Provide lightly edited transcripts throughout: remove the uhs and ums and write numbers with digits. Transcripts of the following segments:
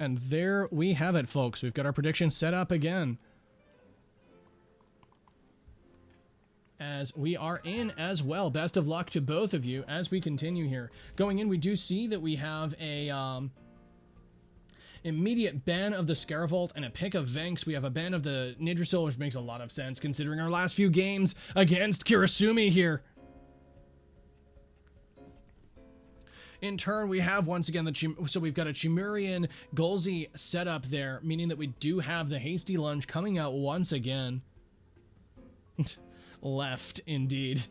And there we have it, folks. We've got our prediction set up again. As we are in as well. Best of luck to both of you as we continue here. Going in, we do see that we have a immediate ban of the 𝗧𝗵𝗺 and a pick of 𝗬𝗃s. We have a ban of the 𝗧𝗫𝗀, which makes a lot of sense considering our last few games against Kirasumi here. In turn, we have once again so we've got a 𝗬𝗏𝗎𝗄 𝗂𝗀𝗎 setup there, meaning that we do have the hasty lunge coming out once again. Left, indeed.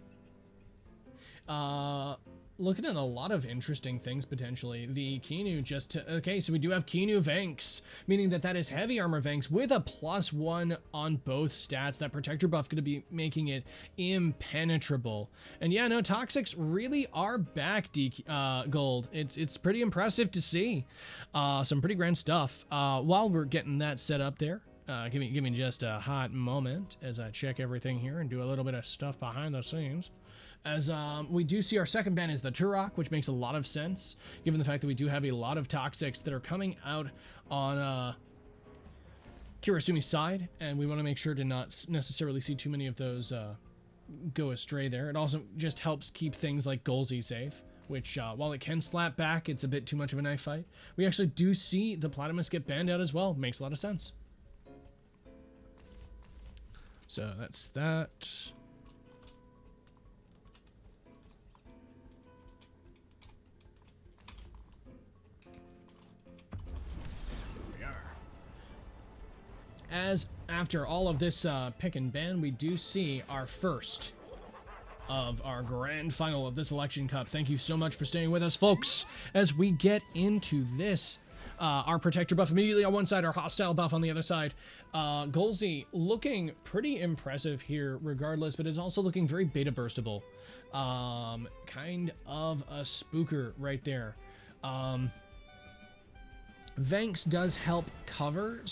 Looking at a lot of interesting things potentially. The Qiinu okay, so we do have Qiinu 𝗬𝗃s, meaning that that is heavy armor 𝗬𝗃s with a +1 on both stats. That protector buff going to be making it impenetrable. And yeah, no, toxics really are back, Gold. It's pretty impressive to see. Some pretty grand stuff. While we're getting that set up there, give me just a hot moment as I check everything here and do a little bit of stuff behind the scenes. As we do see our second ban is the Turok, which makes a lot of sense, given the fact that we do have a lot of toxics that are coming out on Kirasumi's side, and we want to make sure to not necessarily see too many of those go astray there. It also just helps keep things like 𝗂𝗀𝗎 safe, which, while it can slap back, it's a bit too much of a knife fight. We actually do see the Platymus get banned out as well. Makes a lot of sense. So that's that. As after all of this pick and ban, we do see our first of our grand final of this Election Cup. Thank you so much for staying with us, folks, as we get into this. Our protector buff immediately on one side, our hostile buff on the other side. 𝗂𝗀𝗎 looking pretty impressive here regardless, but it's also looking very beta burstable. Kind of a spooker right there. 𝗬𝗃s does help cover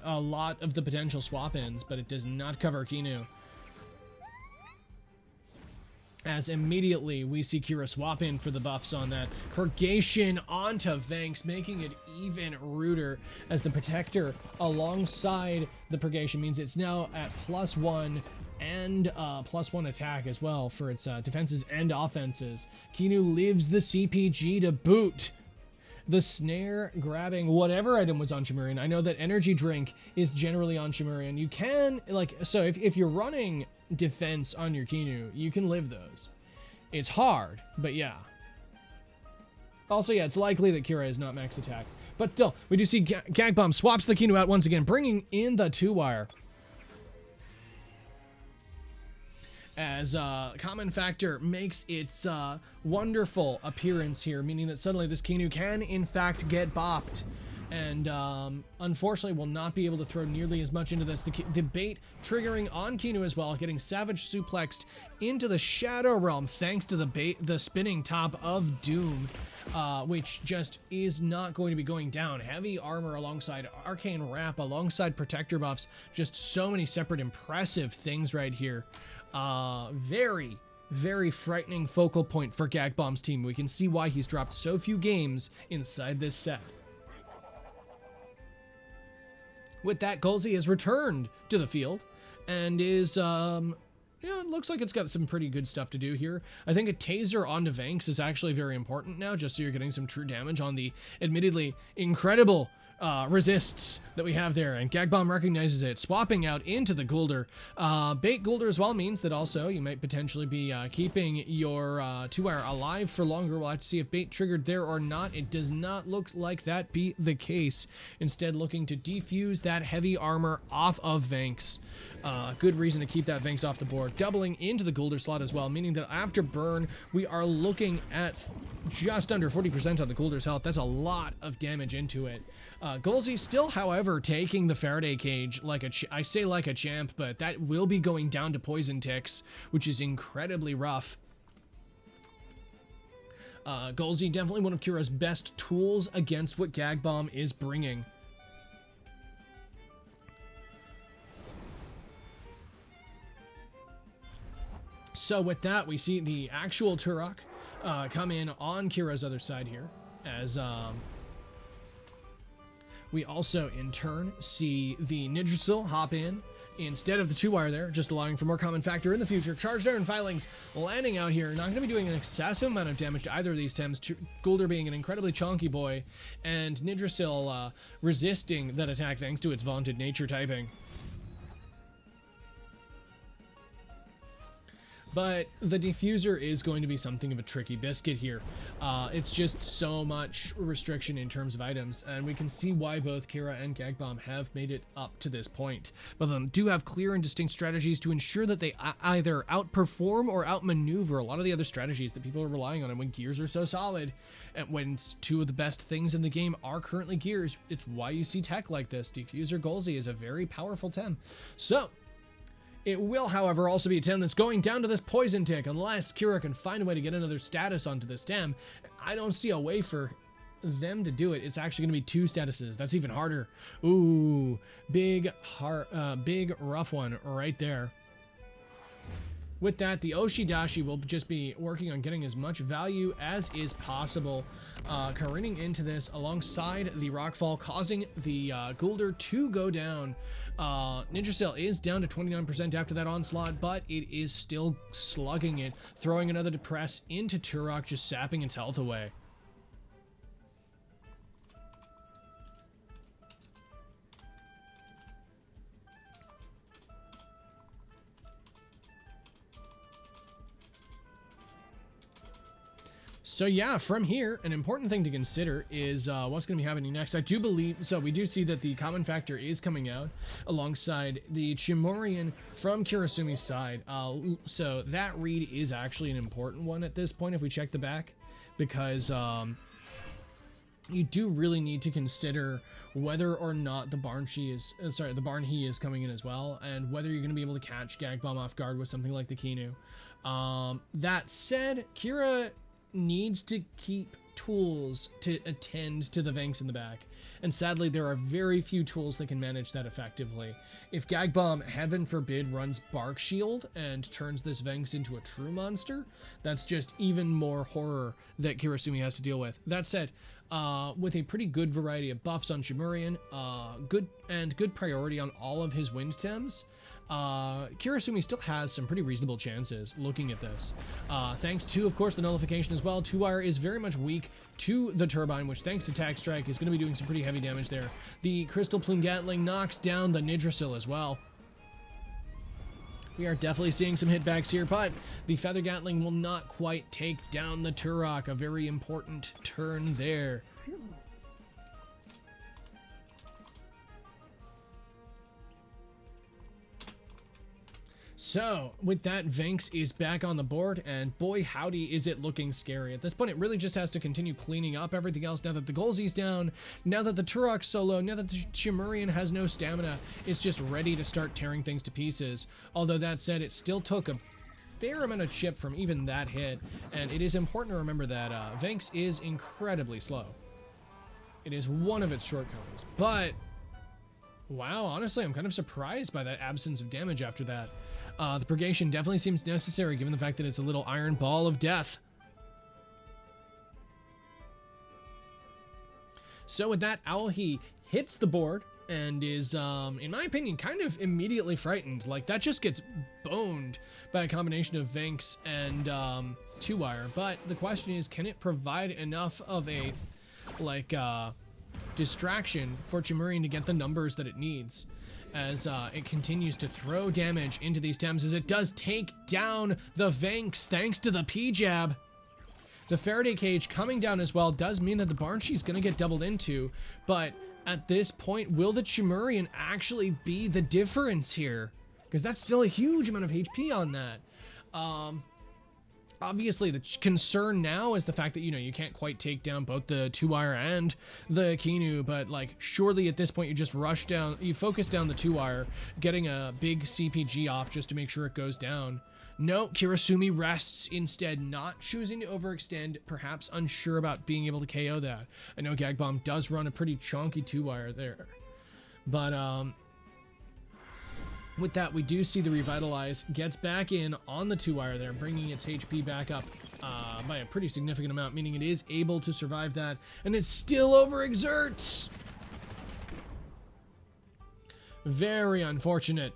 a lot of the potential swap-ins, but it does not cover Qiinu. As immediately we see Kira swap in for the buffs on that. Purgation onto 𝗬𝗃s, making it even ruder, as the protector alongside the purgation means it's now at +1 and +1 attack as well for its defenses and offenses. Qiinu lives the CPG to boot. The snare grabbing whatever item was on 𝗬𝗏𝗎𝗄. I know that energy drink is generally on 𝗬𝗏𝗎𝗄. You can, like, so if you're running defense on your Qiinu, you can live those. It's hard, but yeah. Also, yeah, it's likely that Kira is not max attack. But still, we do see Gagbom swaps the Qiinu out once again, bringing in the 2-wire. As Common Factor makes its wonderful appearance here, meaning that suddenly this Qiinu can, in fact, get bopped. And unfortunately will not be able to throw nearly as much into this. The bait triggering on Qiinu as well, getting Savage Suplexed into the Shadow Realm thanks to the spinning top of Doom, which just is not going to be going down. Heavy armor alongside Arcane Wrap, alongside protector buffs, just so many separate impressive things right here. Very, very frightening focal point for Gagbom's team. We can see why he's dropped so few games inside this set. With that, 𝗂𝗀𝗎 has returned to the field and is, yeah, it looks like it's got some pretty good stuff to do here. I think a taser onto 𝗬𝗃s is actually very important now, just so you're getting some true damage on the admittedly incredible resists that we have there, and Gagbom recognizes it, swapping out into the Guldur. Bait Guldur as well means that also you might potentially be keeping your 2-wire alive for longer. We'll have to see if bait triggered there or not. It does not look like that be the case. Instead, looking to defuse that heavy armor off of 𝗬𝗃s. Good reason to keep that 𝗬𝗃s off the board. Doubling into the Guldur slot as well, meaning that after burn, we are looking at just under 40% on the Guldur's health. That's a lot of damage into it. 𝗂𝗀𝗎 still, however, taking the Faraday cage like I say like a champ, but that will be going down to poison ticks, which is incredibly rough. 𝗂𝗀𝗎 definitely one of Kira's best tools against what Gagbom is bringing. So with that, we see the actual Turok come in on Kira's other side here, as We also, in turn, see the Yggdrasil hop in instead of the 2-wire there, just allowing for more common factor in the future. Charged Iron Filings landing out here, not going to be doing an excessive amount of damage to either of these Tems, 𝗬𝗫 being an incredibly chonky boy, and Yggdrasil resisting that attack thanks to its vaunted nature typing. But the diffuser is going to be something of a tricky biscuit here. It's just so much restriction in terms of items, and we can see why both Kira and Gagbom have made it up to this point. But them do have clear and distinct strategies to ensure that they either outperform or outmaneuver a lot of the other strategies that people are relying on. And when gears are so solid, and when two of the best things in the game are currently gears, it's why you see tech like this. Diffuser 𝗂𝗬𝗺 is a very powerful Tem. So, it will, however, also be a Tem that's going down to this poison tick unless Kira can find a way to get another status onto this Tem. I don't see a way for them to do it. It's actually going to be 2 statuses. That's even harder. Ooh, big rough one right there. With that, the 𝗧𝗲𝗺𝗫𝗃 will just be working on getting as much value as is possible, careening into this alongside the Rockfall, causing the 𝗂𝗫𝗺 to go down. Yggdrasil is down to 29% after that onslaught, but it is still slugging it, throwing another Depress into Turok, just sapping its health away. So yeah, from here, an important thing to consider is what's going to be happening next. I do believe, so we do see that the common factor is coming out alongside the 𝗬𝗏𝗎 from Kirasumi's side. So that read is actually an important one at this point if we check the back, because you do really need to consider whether or not the 𝗬𝗏𝗺 is coming in as well, and whether you're going to be able to catch Gagbom off guard with something like the Kinu. That said, Kira needs to keep tools to attend to the Vanks in the back, and sadly there are very few tools that can manage that effectively. If Gagbom, heaven forbid, runs Bark Shield and turns this Vanks into a true monster, that's just even more horror that Kirasumi has to deal with. That said, with a pretty good variety of buffs on 𝗬𝗏𝗎𝗏, good priority on all of his wind Tems, Kirasumi still has some pretty reasonable chances looking at this. Thanks to, of course, the nullification as well. 2-wire is very much weak to the turbine, which thanks to Tag Strike is going to be doing some pretty heavy damage there. The Crystal Plume Gatling knocks down the Yggdrasil as well. We are definitely seeing some hitbacks here, but the Feather Gatling will not quite take down the Turok. A very important turn there. So, with that, Vanks is back on the board, and boy howdy is it looking scary. At this point, it really just has to continue cleaning up everything else now that the 𝗂𝗬𝗺's down, now that the Turok's solo, now that the 𝗬𝗏𝗎 has no stamina. It's just ready to start tearing things to pieces. Although that said, it still took a fair amount of chip from even that hit, and it is important to remember that Vanks is incredibly slow. It is one of its shortcomings, but wow, honestly, I'm kind of surprised by that absence of damage after that. The purgation definitely seems necessary given the fact that it's a little iron ball of death. So with that, 𝗬𝗏𝗺 hits the board and is, in my opinion, kind of immediately frightened. Like, that just gets boned by a combination of Vanks and 2-wire. But the question is, can it provide enough of a, like, distraction for 𝗬𝗏𝗎 to get the numbers that it needs, as it continues to throw damage into these Tems, as it does take down the Vanks thanks to the P-jab. The Faraday Cage coming down as well does mean that the 𝗬𝗏𝗎's is going to get doubled into, but at this point, will the 𝗬𝗏𝗎 actually be the difference here? Because that's still a huge amount of HP on that. Obviously, the concern now is the fact that, you know, you can't quite take down both the 2-wire and the Kinu, but, like, surely at this point you just rush down, you focus down the 2-wire, getting a big CPG off just to make sure it goes down. No, Kirasumi rests instead, not choosing to overextend, perhaps unsure about being able to KO that. I know Gagbom does run a pretty chonky 2-wire there, but, with that, we do see the Revitalize gets back in on the 2-wire there, bringing its HP back up by a pretty significant amount, meaning it is able to survive that, and it still overexerts! Very unfortunate.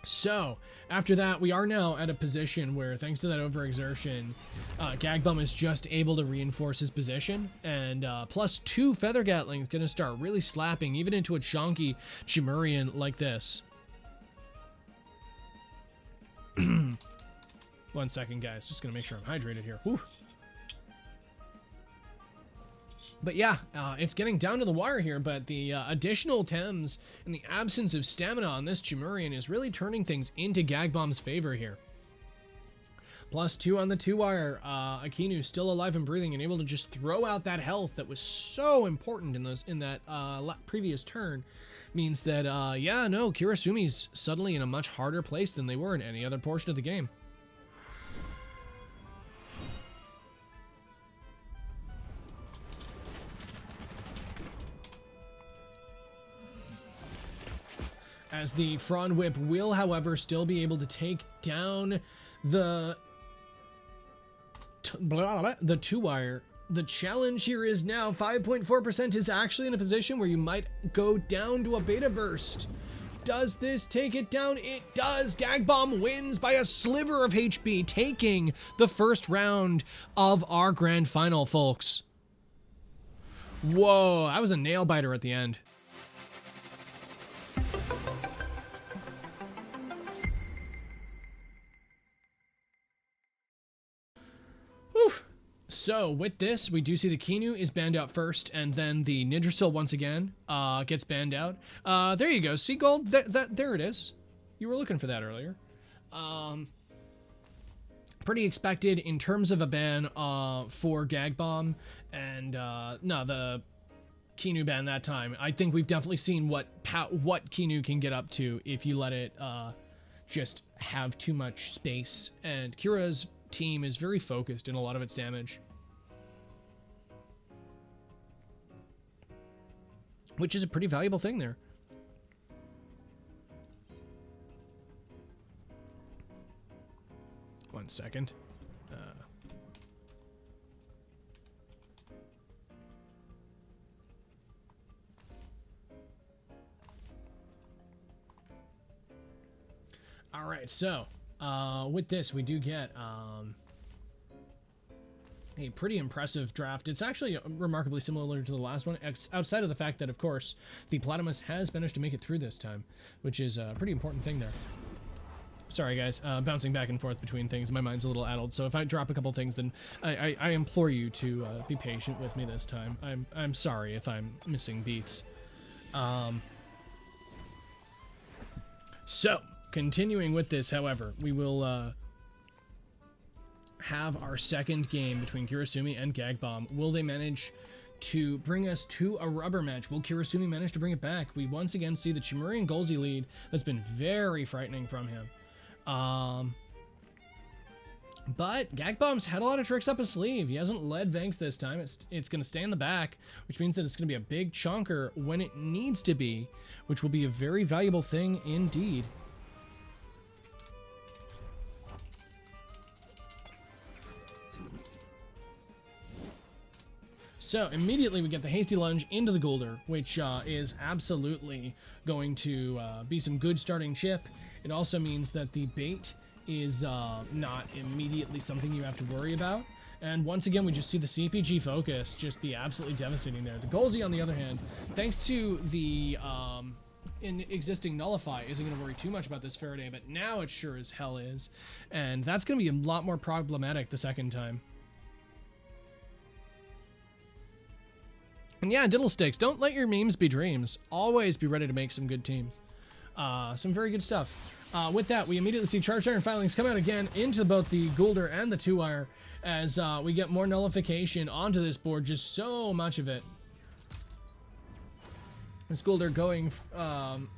So, after that, we are now at a position where, thanks to that overexertion, Gagbom is just able to reinforce his position, and +2 Feather Gatling is going to start really slapping even into a chonky Chimerian like this. 1 second, guys. Just going to make sure I'm hydrated here. Whew. But yeah, it's getting down to the wire here, but the additional Tems and the absence of stamina on this Chimerian is really turning things into Gagbom's favor here. +2 on the 2-wire. Akinu still alive and breathing and able to just throw out that health that was so important in that previous turn. Means that, yeah, no, Kirasumi's suddenly in a much harder place than they were in any other portion of the game. As the Frond Whip will, however, still be able to take down the 2-wire. The challenge here is now 5.4% is actually in a position where you might go down to a beta burst. Does this take it down? It does. Gagbom wins by a sliver of HP, taking the first round of our grand final, folks. Whoa, that was a nail biter at the end. So, with this, we do see the Kinu is banned out first, and then the Nidrasil once again gets banned out. There you go. See, Gold? There it is. You were looking for that earlier. Pretty expected in terms of a ban for Gagbom, and no, the Kinu ban that time. I think we've definitely seen what Kinu can get up to if you let it just have too much space, and Kira's team is very focused in a lot of its damage, which is a pretty valuable thing there. One second. All right, so with this, we do get a pretty impressive draft. It's actually remarkably similar to the last one, outside of the fact that, of course, the Platypus has managed to make it through this time, which is a pretty important thing there. Sorry, guys, bouncing back and forth between things. My mind's a little addled, so if I drop a couple things, then I implore you to be patient with me this time. I'm sorry if I'm missing beats. So, continuing with this, however, we will have our second game between Kirasumi and Gagbom. Will they manage to bring us to a rubber match? Will Kirasumi manage to bring it back? We once again see the Chimerian 𝗂𝗬𝗎 lead that's been very frightening from him. But Gagbom's had a lot of tricks up his sleeve. He hasn't led Vanks this time. It's going to stay in the back, which means that it's going to be a big chonker when it needs to be, which will be a very valuable thing indeed. So immediately we get the hasty lunge into the Goulder, which is absolutely going to be some good starting chip. It also means that the bait is not immediately something you have to worry about. And once again, we just see the CPG focus just be absolutely devastating there. The 𝗂𝗬𝗎, on the other hand, thanks to the existing Nullify, isn't going to worry too much about this Faraday, but now it sure as hell is. And that's going to be a lot more problematic the second time. And yeah, Diddlesticks, don't let your memes be dreams. Always be ready to make some good teams. Some very good stuff. With that, we immediately see Charged Iron Filings come out again into both the Goulder and the 2-wire as we get more nullification onto this board, just so much of it. Guldur going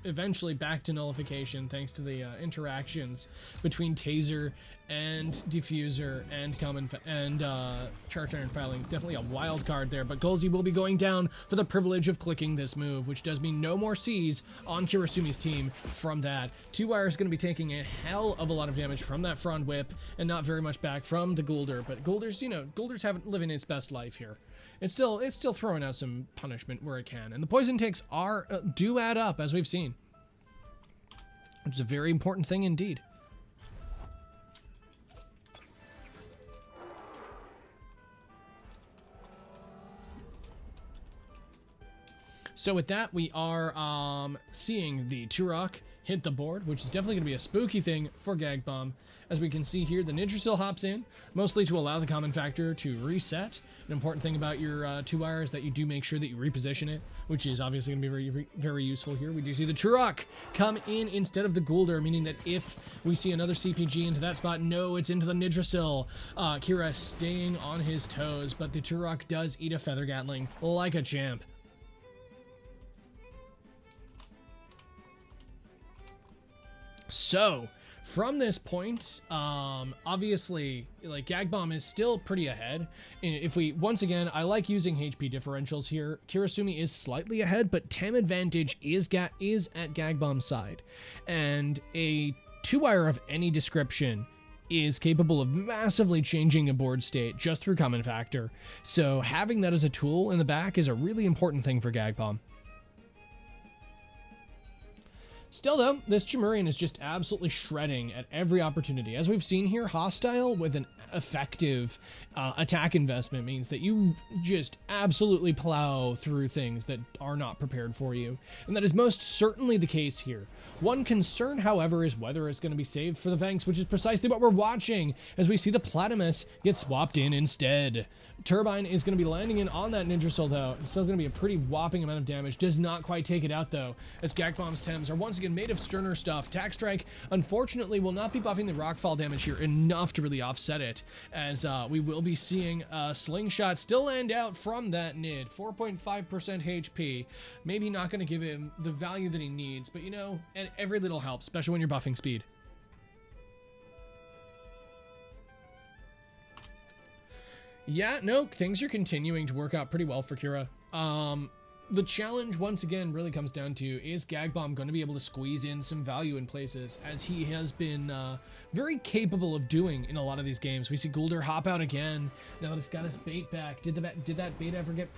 eventually back to nullification thanks to the interactions between Taser and Diffuser and Charge Iron Filings. Definitely a wild card there, but 𝗂𝗀𝗄𝗃 will be going down for the privilege of clicking this move, which does mean no more C's on Kirasumi's team from that. 2Wire is going to be taking a hell of a lot of damage from that front whip and not very much back from the Guldur, but Guldur's living its best life here. It's still throwing out some punishment where it can, and the poison takes do add up, as we've seen, which is a very important thing indeed. So with that, we are seeing the Turok hit the board, which is definitely going to be a spooky thing for Gagbom. As we can see here, the Yggdrasil hops in, mostly to allow the common factor to reset. An important thing about your 2Wire is that you do make sure that you reposition it, which is obviously going to be very, very useful here. We do see the Turok come in instead of the Guldur, meaning that if we see another CPG into that spot, no, it's into the Yggdrasil. Kira staying on his toes, but the Turok does eat a Feather Gatling like a champ. So, from this point, obviously, like, Gagbom is still pretty ahead. And if we, once again, I like using HP differentials here. Kirasumi is slightly ahead, but Tem advantage is at Gagbom's side. And a 2Wire of any description is capable of massively changing a board state just through common factor. So having that as a tool in the back is a really important thing for Gagbom. Still though, this 𝗬𝗎 is just absolutely shredding at every opportunity. As we've seen here, hostile with an effective attack investment means that you just absolutely plow through things that are not prepared for you. And that is most certainly the case here. One concern, however, is whether it's going to be saved for the Vanks, which is precisely what we're watching as we see the Platymus get swapped in instead. Turbine is going to be landing in on that Yggdrasil though. It's still going to be a pretty whopping amount of damage. Does not quite take it out though, as Gagbom's Tems are once again made of sterner stuff. Tack Strike, unfortunately, will not be buffing the rockfall damage here enough to really offset it, as we will be seeing a Slingshot still land out from that Nid. 4.5% HP. Maybe not going to give him the value that he needs, but you know, and every little helps, especially when you're buffing speed. Yeah, no, things are continuing to work out pretty well for Kira. The challenge, once again, really comes down to, is Gagbom going to be able to squeeze in some value in places, as he has been very capable of doing in a lot of these games. We see Guldur hop out again, now that it's got his bait back. Did that bait ever get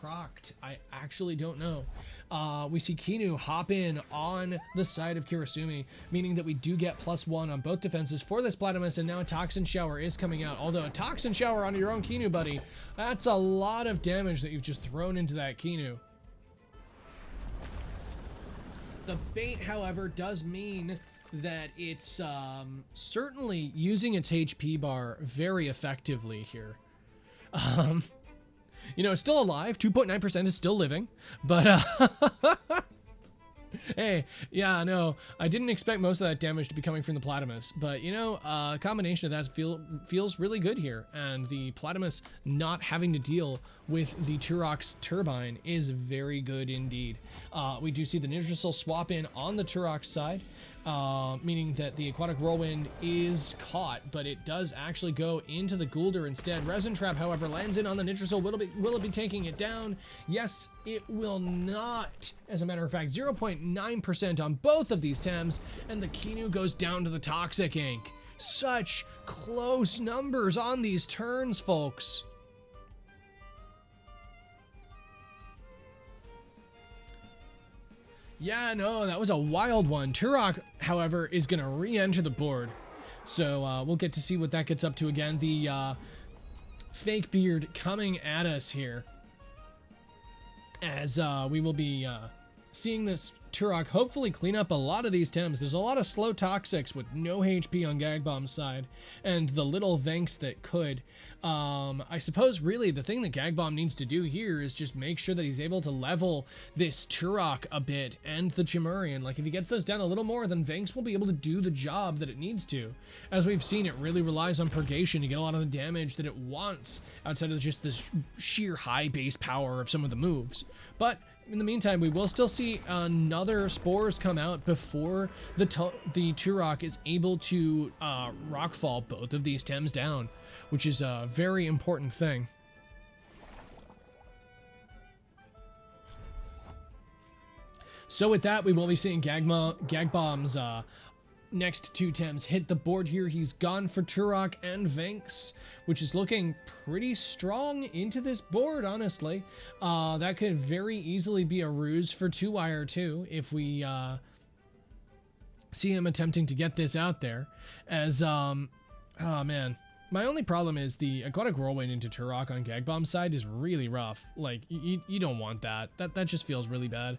procced? I actually don't know. We see Kinu hop in on the side of Kirasumi, meaning that we do get +1 on both defenses for this Platymus, and now a Toxin Shower is coming out. Although a Toxin Shower onto your own Kinu, buddy, that's a lot of damage that you've just thrown into that Kinu. The bait, however, does mean that it's certainly using its HP bar very effectively here. You know, it's still alive. 2.9% is still living, but hey, yeah, no, I didn't expect most of that damage to be coming from the Platymus, but you know, a combination of that feels really good here, and the Platymus not having to deal with the Turok's Turbine is very good indeed. We do see the Yggdrasil swap in on the Turok's side, meaning that the Aquatic Whirlwind is caught, but it does actually go into the Guldur instead. Resin Trap, however, lands in on the Yggdrasil. Will it be taking it down? Yes, it will not. As a matter of fact, 0.9% on both of these Tems, and the Kinu goes down to the Toxic Ink. Such close numbers on these turns, folks. Yeah, no, that was a wild one. Turok, however, is going to re-enter the board. So we'll get to see what that gets up to again. The fake beard coming at us here, as we will be seeing this 𝗬𝗏 hopefully clean up a lot of these Tems. There's a lot of slow toxics with no HP on Gagbom's side, and the little 𝗃s that could. I suppose really the thing that Gagbom needs to do here is just make sure that he's able to level this 𝗬𝗏 a bit and the Chimerian. Like, if he gets those down a little more, then 𝗃s will be able to do the job that it needs to. As we've seen, it really relies on purgation to get a lot of the damage that it wants outside of just this sheer high base power of some of the moves. But in the meantime, we will still see another spores come out before the 𝗬𝗏 is able to rockfall both of these Tems down, which is a very important thing. So with that, we will be seeing Gagbom's next two Tems hit the board here. He's gone for 𝗬𝗏 and 𝗃s, which is looking pretty strong into this board, honestly. That could very easily be a ruse for 2-wire too, if we see him attempting to get this out there. As, oh man. My only problem is the Aquatic Whirlwind into 𝗬𝗏 on Gagbom's side is really rough. Like, you don't want that. That just feels really bad.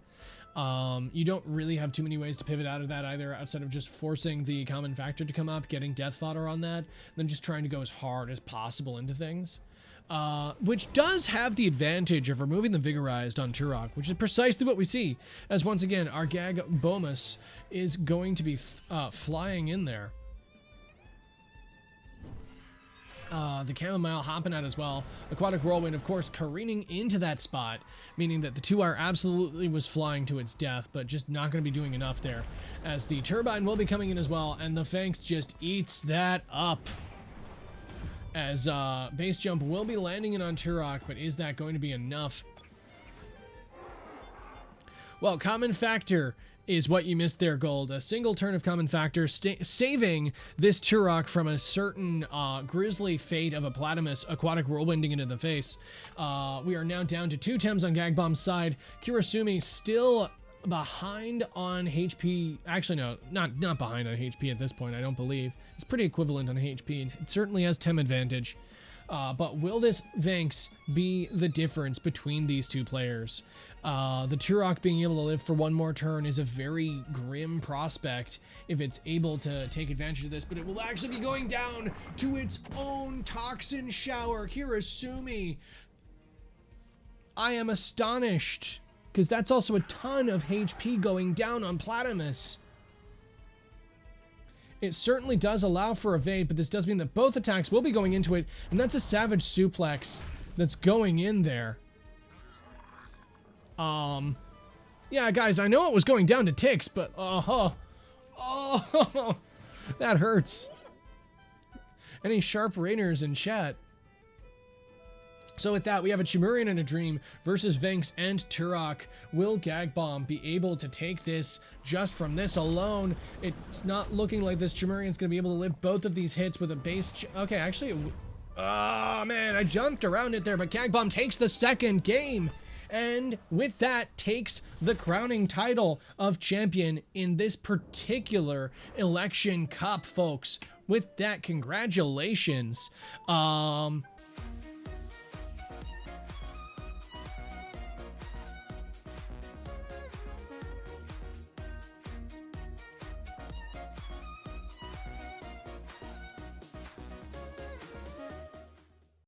You don't really have too many ways to pivot out of that either, outside of just forcing the common factor to come up, getting death fodder on that, then just trying to go as hard as possible into things. Which does have the advantage of removing the Vigorized on 𝗬𝗏, which is precisely what we see, as once again, our Gagbom is going to be flying in there. The Chamomile hopping out as well. Aquatic Whirlwind, of course, careening into that spot, meaning that the 2-wire absolutely was flying to its death, but just not going to be doing enough there, as the Turbine will be coming in as well, and the 𝗃s just eats that up. As base jump will be landing in on 𝗬𝗏, but is that going to be enough? Well, common factor is what you missed there, Gold. A single turn of common factor, saving this 𝗬𝗏 from a certain grisly fate of a 𝗬𝗏 Aquatic Whirlwinding into the face. We are now down to 2 Tems on Gagbom's side. Kirasumi still behind on HP. Actually, no, not behind on HP at this point, I don't believe. It's pretty equivalent on HP, and it certainly has Tem advantage. But will this 𝗃s be the difference between these two players? The 𝗬𝗏 being able to live for one more turn is a very grim prospect if it's able to take advantage of this, but it will actually be going down to its own toxin shower. Kirasumi, I am astonished, because that's also a ton of HP going down on 𝗬𝗏. It certainly does allow for evade, but this does mean that both attacks will be going into it, and that's a Savage Suplex that's going in there. Yeah, guys, I know it was going down to ticks, but, oh, that hurts. Any sharp rainers in chat? So with that, we have a Chimerian and a Dream versus 𝗃s and 𝗬𝗏. Will Gagbom be able to take this just from this alone? It's not looking like this Chimerian's going to be able to live both of these hits with a base... Okay, actually... Oh, man, I jumped around it there, but Gagbom takes the second game. And with that, takes the crowning title of champion in this particular Election Cup, folks. With that, congratulations.